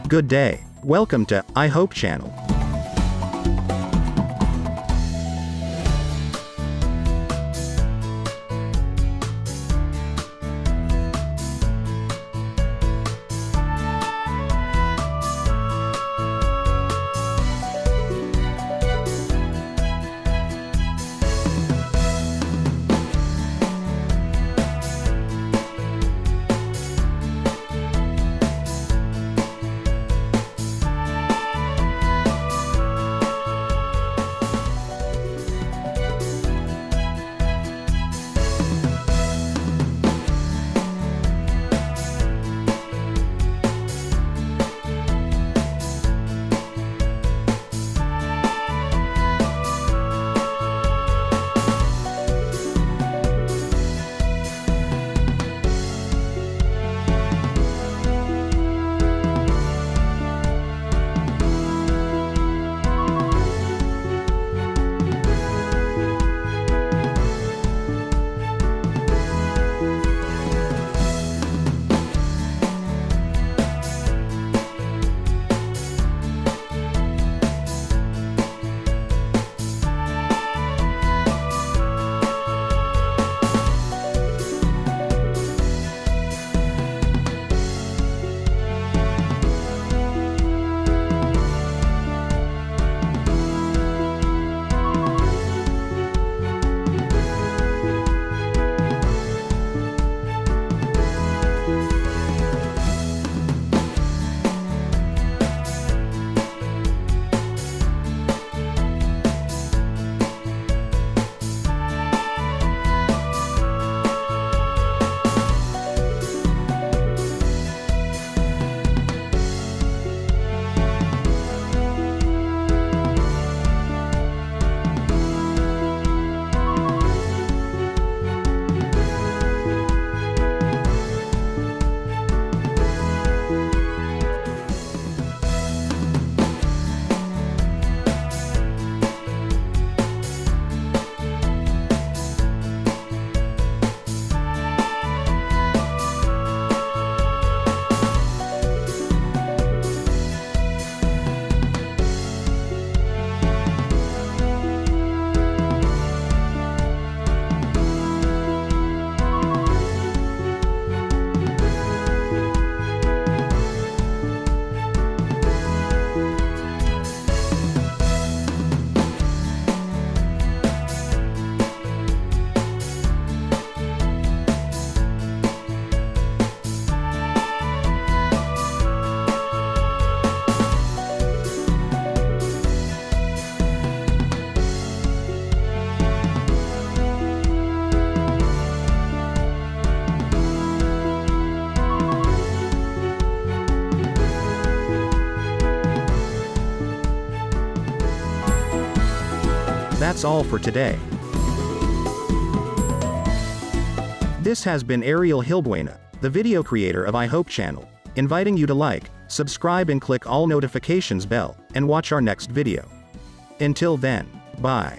Good day. Welcome to I Hope channel. That's all for today. This has been Ariel Hilbuena, the video creator of I Hope channel, inviting you to like, subscribe and click all notifications bell, and watch our next video. Until then, bye.